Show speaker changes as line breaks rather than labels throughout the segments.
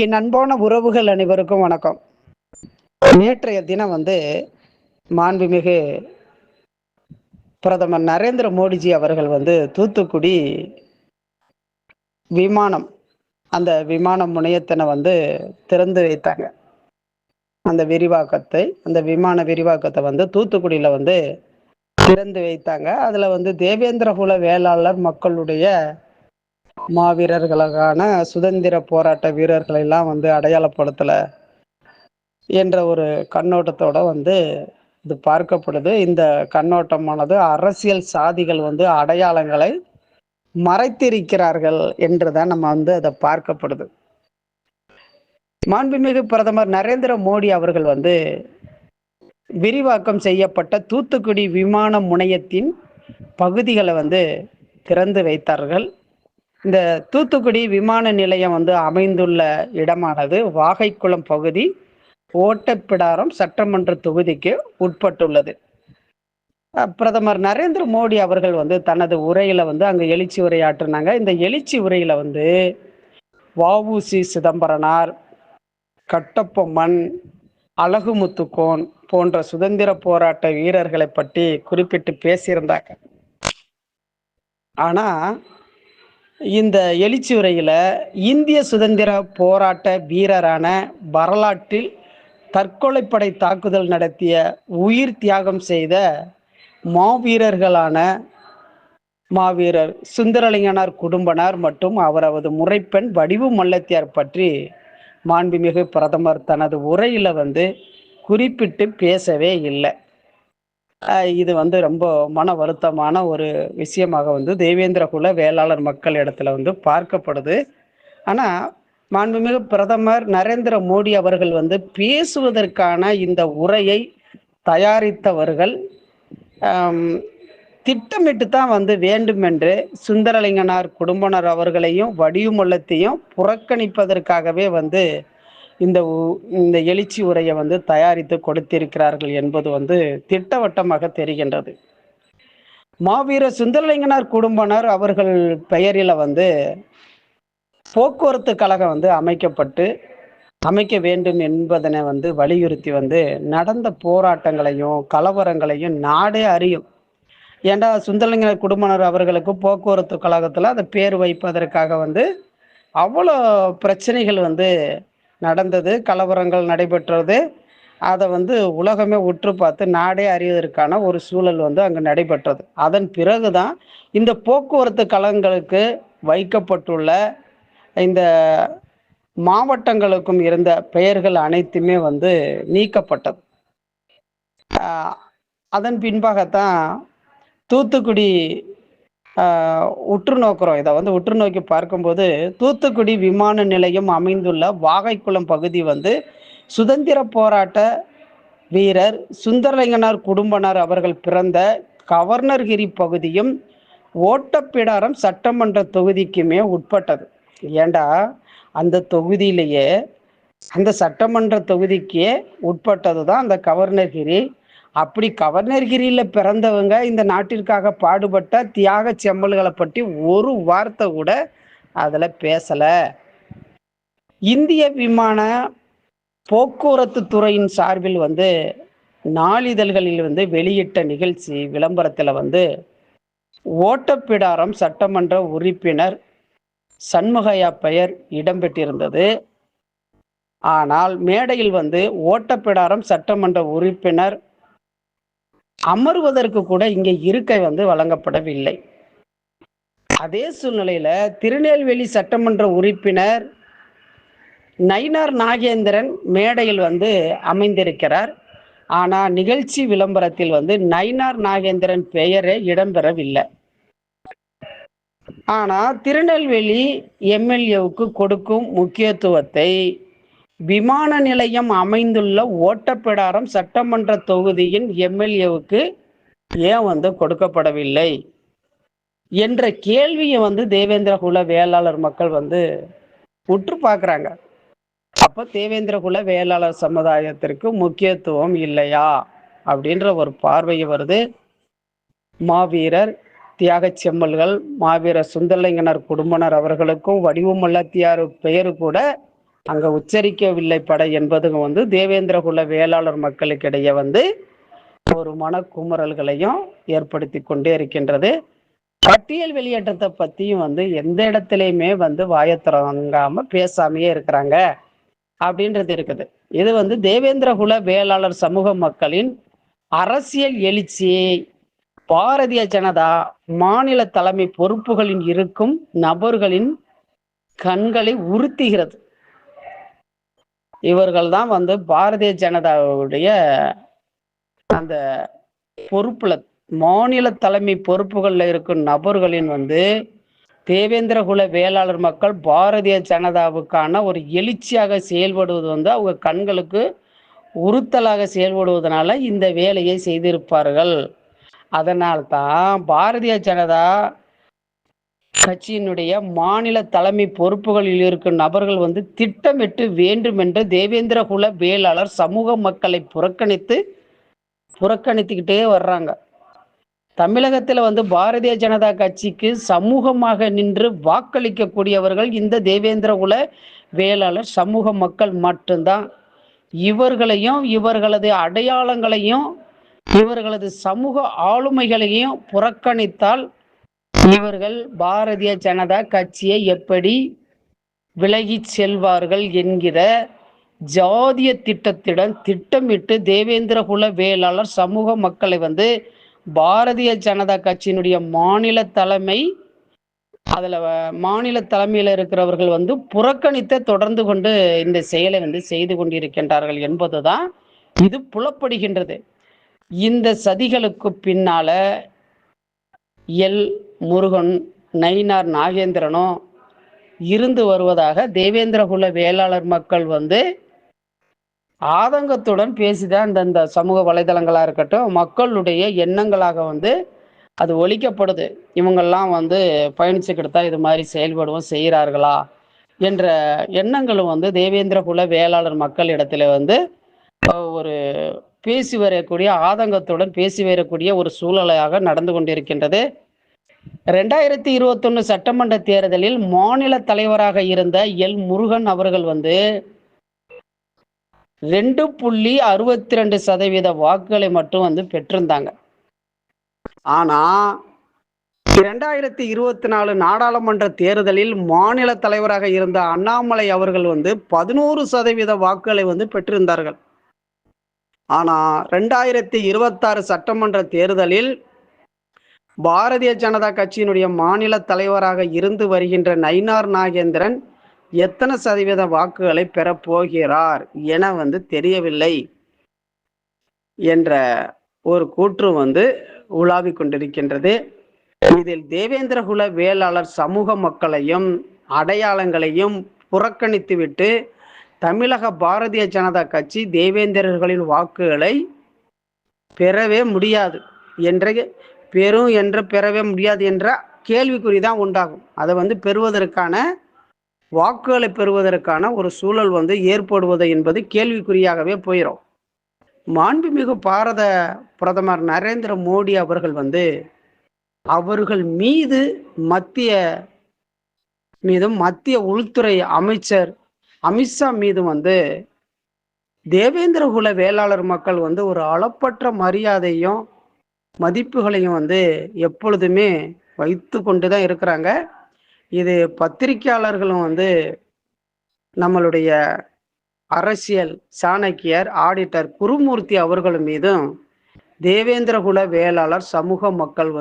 என் அன்பான உறவுகள் அனைவருக்கும் வணக்கம். நேற்றைய தினம் மாண்புமிகு பிரதமர் நரேந்திர மோடிஜி அவர்கள் தூத்துக்குடி விமானம் அந்த விமான முனையத்தினை திறந்து வைத்தாங்க. அந்த விமான விரிவாக்கத்தை தூத்துக்குடியில திறந்து வைத்தாங்க. அதுல தேவேந்திர குல வேளாளர் மக்களுடைய மாவீரர்களுக்கான சுதந்திர போராட்ட வீரர்களை எல்லாம் அடையாளப்படுத்தல என்ற ஒரு கண்ணோட்டத்தோட இது பார்க்கப்படுது. இந்த கண்ணோட்டமானது அரசியல் சாதிகள் அடையாளங்களை மறைத்திருக்கிறார்கள் என்றுதான் நம்ம அதை பார்க்கப்படுது. மாண்புமிகு பிரதமர் நரேந்திர மோடி அவர்கள் விரிவாக்கம் செய்யப்பட்ட தூத்துக்குடி விமான முனையத்தின் பகுதிகளை திறந்து வைத்தார்கள். இந்த தூத்துக்குடி விமான நிலையம் அமைந்துள்ள இடமானது வாகைக்குளம் பகுதி ஓட்டப்பிடாரம் சட்டமன்ற தொகுதிக்கு உட்பட்டுள்ளது. பிரதமர் நரேந்திர மோடி அவர்கள் தனது உரையில அங்க எழுச்சி உரையாற்றினாங்க. இந்த எழுச்சி உரையில வ.உ.சி. சிதம்பரனார், கட்டபொம்மன், அழகுமுத்துக்கோன் போன்ற சுதந்திர போராட்ட வீரர்களை பற்றி குறிப்பிட்டு பேசியிருந்தாங்க. ஆனா இந்த எழுச்சி உரையில இந்திய சுதந்திர போராட்ட வீரரான வரலாற்றில் தற்கொலைப்படை தாக்குதல் நடத்திய உயிர் தியாகம் செய்த மாவீரர் சுந்தரலிங்கனார் குடும்பனார் மற்றும் அவரது முறைப்பெண் வடிவு மல்லத்தியார் பற்றி மாண்புமிகு பிரதமர் தனது உரையில குறிப்பிட்டு பேசவே இல்லை. இது ரொம்ப மன வருத்தமான ஒரு விஷயமாக தேவேந்திர குல வேளாளர் மக்கள் இடத்துல பார்க்கப்படுது. ஆனா மாண்புமிகு பிரதமர் நரேந்திர மோடி அவர்கள் பேசுவதற்கான இந்த உரையை தயாரித்தவர்கள் திட்டமிட்டு தான் வேண்டுமென்று சுந்தரலிங்கனார் குடும்பனர் அவர்களையும் வடிவுமல்லத்தையும் புறக்கணிப்பதற்காகவே இந்த எழுச்சி உரையை தயாரித்து கொடுத்திருக்கிறார்கள் என்பது திட்டவட்டமாக தெரிகின்றது. மாவீரர் சுந்தரலிங்கனார் குடும்பனர் அவர்கள் பெயரில் போக்குவரத்து கழகம் அமைக்க வேண்டும் என்பதனை வலியுறுத்தி நடந்த போராட்டங்களையும் கலவரங்களையும் நாடே அறியும். ஏண்டா சுந்தரலிங்கனார் குடும்பனர் அவர்களுக்கு போக்குவரத்து கழகத்தில் அந்த பேர் வைப்பதற்காக அவ்வளோ பிரச்சனைகள் நடந்தது, கலவரங்கள் நடைபெற்றது. அதை உலகமே உற்று பார்த்து நாடே அறிவதற்கான ஒரு சூழல் அங்கு நடைபெற்றது. அதன் பிறகுதான் இந்த போக்குவரத்து கழகங்களுக்கு வைக்கப்பட்டுள்ள இந்த மாவட்டங்களுக்கும் இருந்த பெயர்கள் அனைத்துமே நீக்கப்பட்டது. அதன் பின்பாகத்தான் தூத்துக்குடி உற்று நோக்கிறோம். இதை உற்று நோக்கி பார்க்கும்போது தூத்துக்குடி விமான நிலையம் அமைந்துள்ள வாகைக்குளம் பகுதி சுதந்திர போராட்ட வீரர் சுந்தரலிங்கனார் குடும்பனார் அவர்கள் பிறந்த கவர்னர்கிரி பகுதியும் ஓட்டப்பிடாரம் சட்டமன்ற தொகுதிக்குமே உட்பட்டது. ஏண்டா அந்த தொகுதியிலேயே அந்த சட்டமன்ற தொகுதிக்கே உட்பட்டது தான் அந்த கவர்னர்கிரி. அப்படி கவர்னர்கிரியில பிறந்தவங்க இந்த நாட்டிற்காக பாடுபட்ட தியாக செம்மல்களை பற்றி ஒரு வார்த்தை கூட அதுல பேசல. இந்திய விமான போக்குவரத்து துறையின் சார்பில் நாளிதழ்களில் வெளியிட்ட நிகழ்ச்சி விளம்பரத்தில் ஓட்டப்பிடாரம் சட்டமன்ற உறுப்பினர் சண்முகையா பெயர் இடம்பெற்றிருந்தது. ஆனால் மேடையில் ஓட்டப்பிடாரம் சட்டமன்ற உறுப்பினர் அமர்வதற்கு கூட இங்கே இருக்கை வழங்கப்படவில்லை. அதே சூழ்நிலையில திருநெல்வேலி சட்டமன்ற உறுப்பினர் நயினார் நாகேந்திரன் மேடையில் அமைந்திருக்கிறார். ஆனா நிகழ்ச்சி விளம்பரத்தில் நயினார் நாகேந்திரன் பெயரே இடம்பெறவில்லை. ஆனா திருநெல்வேலி எம்எல்ஏவுக்கு கொடுக்கும் முக்கியத்துவத்தை விமான நிலையம் அமைந்துள்ள ஓட்டப்பிடாரம் சட்டமன்ற தொகுதியின் எம்எல்ஏவுக்கு ஏன் கொடுக்கப்படவில்லை என்ற கேள்வியை தேவேந்திர குல வேளாளர் மக்கள் உற்று பார்க்குறாங்க. அப்போ தேவேந்திர குல வேளாளர் சமுதாயத்திற்கு முக்கியத்துவம் இல்லையா அப்படின்ற ஒரு பார்வை வருது. மாவீரர் தியாக செம்மல்கள் மாவீரர் சுந்தரலிங்கனார் குடும்பனர் அவர்களுக்கும் வடிவு மல்லத்தியார் பெயரு கூட அங்க உச்சரிக்கவில்லை படை என்பது தேவேந்திரகுல வேளாளர் மக்களுக்கிடையே ஒரு மனக்குமுறல்களையும் ஏற்படுத்தி கொண்டே இருக்கின்றது. பட்டியல் வெளியேற்றத்தை பத்தியும் எந்த இடத்துலையுமே வாயத்திறங்காம பேசாமையே இருக்கிறாங்க அப்படின்றது இருக்குது. இது தேவேந்திரகுல வேளாளர் சமூக மக்களின் அரசியல் எழுச்சியை பாரதிய ஜனதா மாநில தலைமை பொறுப்புகளில் இருக்கும் நபர்களின் கண்களை உறுத்துகிறது. இவர்கள் தான் பாரதிய ஜனதாவுடைய அந்த பொறுப்புல மாநில தலைமை பொறுப்புகள்ல இருக்கும் நபர்களின் தேவேந்திரகுல வேளாளர் மக்கள் பாரதிய ஜனதாவுக்கான ஒரு எழுச்சியாக செயல்படுவது அவங்க கண்களுக்கு உறுத்தலாக செயல்படுவதனால இந்த வேலையை செய்திருப்பார்கள். அதனால்தான் பாரதிய ஜனதா கட்சியினுடைய மாநில தலைமை பொறுப்புகளில் இருக்கும் நபர்கள் திட்டமிட்டு வேண்டுமென்று தேவேந்திரகுல வேளாளர் சமூக மக்களை புறக்கணித்துக்கிட்டே வர்றாங்க. தமிழகத்தில் பாரதிய ஜனதா கட்சிக்கு சமூகமாக நின்று வாக்களிக்கக்கூடியவர்கள் இந்த தேவேந்திரகுல வேளாளர் சமூக மக்கள் மட்டும்தான். இவர்களையும் இவர்களது அடையாளங்களையும் இவர்களது சமூக ஆளுமைகளையும் புறக்கணித்தால் இவர்கள் பாரதிய ஜனதா கட்சியை எப்படி விலகி செல்வார்கள் என்கிற ஜாதிய திட்டத்துடன் திட்டமிட்டு தேவேந்திரகுல வேளாளர் சமூக மக்களை பாரதிய ஜனதா கட்சியினுடைய மாநில தலைமை மாநில தலைமையில் இருக்கிறவர்கள் புறக்கணித்த தொடர்ந்து கொண்டு இந்த செயலை செய்து கொண்டிருக்கின்றார்கள் என்பதுதான் இது புலப்படுகின்றது. இந்த சதிகளுக்கு பின்னால எல் முருகன் நயினார் நாகேந்திரனும் இருந்து வருவதாக தேவேந்திரகுல வேளாளர் மக்கள் ஆதங்கத்துடன் பேசிதான் இந்த சமூக வலைதளங்களாக இருக்கட்டும் மக்களுடைய எண்ணங்களாக அது ஒழிக்கப்படுது. இவங்கெல்லாம் பயணிச்சுக்கிட்டு தான் இது மாதிரி செயல்படுவோம் செய்கிறார்களா என்ற எண்ணங்களும் தேவேந்திரகுல வேளாளர் மக்களிடத்துல ஒரு பேசி வரக்கூடிய ஆதங்கத்துடன் பேசி வரக்கூடிய ஒரு சூழலாக நடந்து கொண்டிருக்கின்றது. 2021 சட்டமன்ற தேர்தலில் மாநில தலைவராக இருந்த எல் முருகன் அவர்கள் 2.62% வாக்குகளை மட்டும் பெற்றிருந்தாங்க. ஆனா 2024 நாடாளுமன்ற தேர்தலில் மாநில தலைவராக இருந்த அண்ணாமலை அவர்கள் 11% வாக்குகளை பெற்றிருந்தார்கள். ஆனா 2026 சட்டமன்ற தேர்தலில் பாரதிய ஜனதா கட்சியினுடைய மாநில தலைவராக இருந்து வருகின்ற நயினார் நாகேந்திரன் எத்தனை சதவீத வாக்குகளை பெறப்போகிறார் என தெரியவில்லை என்ற ஒரு கூற்று உலாவிக் கொண்டிருக்கின்றது. இதில் தேவேந்திரகுல வேளாளர் சமூக மக்களையும் அடையாளங்களையும் புறக்கணித்துவிட்டு தமிழக பாரதிய ஜனதா கட்சி தேவேந்திரர்களின் வாக்குகளை பெறவே முடியாது பெறவே முடியாது என்ற கேள்விக்குறிதான் உண்டாகும். அதை பெறுவதற்கான வாக்குகளை பெறுவதற்கான ஒரு சூழல் ஏற்படுவது என்பது கேள்விக்குறியாகவே போயிடும். மாண்புமிகு பாரத பிரதமர் நரேந்திர மோடி அவர்கள் அவர்கள் மீதும் மத்திய உள்துறை அமைச்சர் அமித்ஷா மீதும் தேவேந்திரகுல வேளாளர் மக்கள் ஒரு அளப்பற்ற மரியாதையும் மதிப்புகளையும் எப்பொழுதுமே வைத்து கொண்டுதான் இருக்கிறாங்க. இது பத்திரிகையாளர்களும் நம்மளுடைய அரசியல் சாணக்கியர் ஆடிட்டர் குருமூர்த்தி அவர்கள் மீதும் தேவேந்திரகுல வேளாளர் சமூக மக்கள்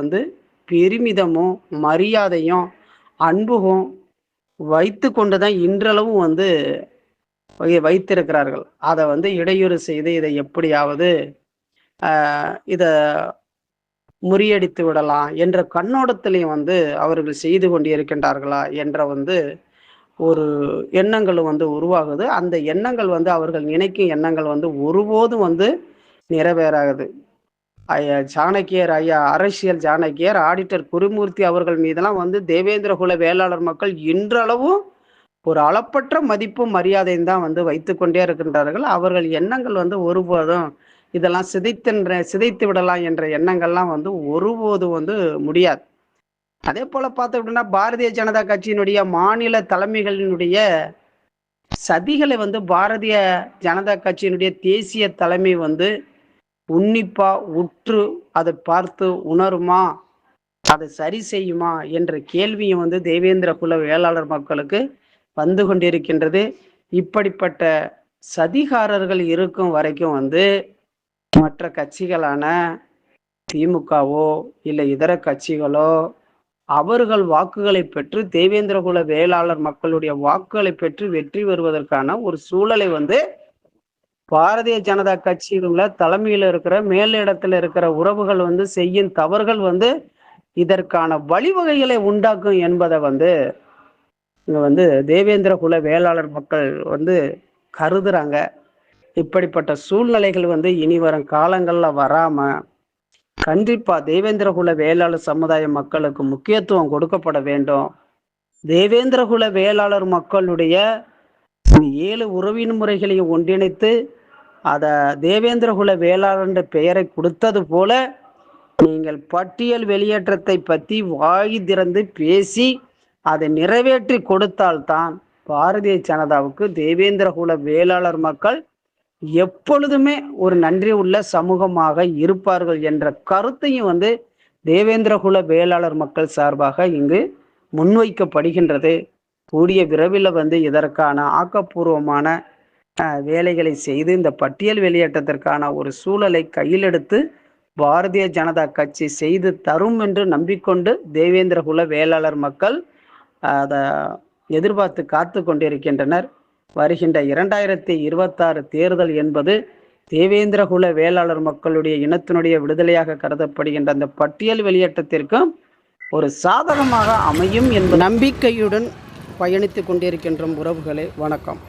பெருமிதமும் மரியாதையும் அன்பும் வைத்து கொண்டுதான் இன்றளவும் வைத்திருக்கிறார்கள். அதை இடையூறு செய்து இதை எப்படியாவது இதை முறியடித்து விடலாம் என்ற கண்ணோட்டத்திலையும் அவர்கள் செய்து கொண்டிருக்கின்றார்களா என்ற ஒரு எண்ணங்களும் உருவாகுது. அந்த எண்ணங்கள் அவர்கள் நினைக்கும் எண்ணங்கள் ஒருபோதும் நிறைவேறாது. சாணக்கியர் ஐயா அரசியல் சாணக்கியர் ஆடிட்டர் குருமூர்த்தி அவர்கள் மீதெல்லாம் தேவேந்திரகுல வேளாளர் மக்கள் இன்றளவும் ஒரு அளப்பற்ற மதிப்பும் மரியாதையும் தான் வைத்து கொண்டே இருக்கின்றார்கள். அவர்கள் எண்ணங்கள் ஒருபோதும் இதெல்லாம் சிதைத்து விடலாம் என்ற எண்ணங்கள்லாம் ஒருபோதும் முடியாது. அதே போல பார்த்தோம் அப்படின்னா பாரதிய ஜனதா கட்சியினுடைய மாநில தலைமைகளினுடைய சதிகளை வந்து பாரதிய ஜனதா கட்சியினுடைய தேசிய தலைமை வந்து உன்னிப்பா உற்று அதை பார்த்து உணருமா, அதை சரி செய்யுமா என்ற கேள்வியும் வந்து தேவேந்திர குல வேளாளர் மக்களுக்கு வந்து கொண்டிருக்கின்றது. இப்படிப்பட்ட சதிகாரர்கள் இருக்கும் வரைக்கும் வந்து மற்ற கட்சிகளான திமுகவோ இல்லை இதர கட்சிகளோ அவர்கள் வாக்குகளை பெற்று தேவேந்திர குல வேளாளர் மக்களுடைய வாக்குகளை பெற்று வெற்றி பெறுவதற்கான ஒரு சூழலை வந்து பாரதிய ஜனதா கட்சியிலுள்ள தலைமையில் இருக்கிற மேலிடத்தில் இருக்கிற உறவுகள் வந்து செய்யும் தவறுகள் வந்து இதற்கான வழிவகைகளை உண்டாக்கும் என்பதை வந்து இங்க வந்து தேவேந்திர குல வேளாளர் மக்கள் வந்து கருதுறாங்க. இப்படிப்பட்ட சூழ்நிலைகள் வந்து இனி வரும் காலங்கள்ல வராம கண்டிப்பா தேவேந்திர குல வேளாளர் சமுதாய மக்களுக்கு முக்கியத்துவம் கொடுக்கப்பட வேண்டும். தேவேந்திர குல வேளாளர் மக்களுடைய 7 உறவின் முறைகளையும் ஒன்றிணைத்து அத தேவேந்திர குல வேளாளர் என்ற பெயரை கொடுத்தது போல நீங்கள் பட்டியல் வெளியேற்றத்தை பற்றி வாய் திறந்து பேசி அதை நிறைவேற்றி கொடுத்தால்தான் பாரதிய ஜனதாவுக்கு தேவேந்திர குல வேளாளர் மக்கள் எப்பொழுதுமே ஒரு நன்றி உள்ள சமூகமாக இருப்பார்கள் என்ற கருத்தையும் வந்து தேவேந்திர குல வேளாளர் மக்கள் சார்பாக இங்கு முன்வைக்கப்படுகின்றது. கூடிய விரைவில் வந்து இதற்கான ஆக்கப்பூர்வமான வேலைகளை செய்து இந்த பட்டியல் வெளியேற்றத்திற்கான ஒரு சூழலை கையில் எடுத்து பாரதிய ஜனதா கட்சி செய்து தரும் என்று நம்பிக்கொண்டு தேவேந்திர குல வேளாளர் மக்கள் அதை எதிர்பார்த்து காத்து கொண்டிருக்கின்றனர். வருகின்ற 2026 தேர்தல் என்பது தேவேந்திர குல வேளாளர் மக்களுடைய இனத்தினுடைய விடுதலையாக கருதப்படுகின்ற அந்த பட்டியல் வெளியேற்றத்திற்கும் ஒரு சாதகமாக அமையும் என்ற நம்பிக்கையுடன் பயணித்து கொண்டிருக்கின்ற உறவுகளே, வணக்கம்.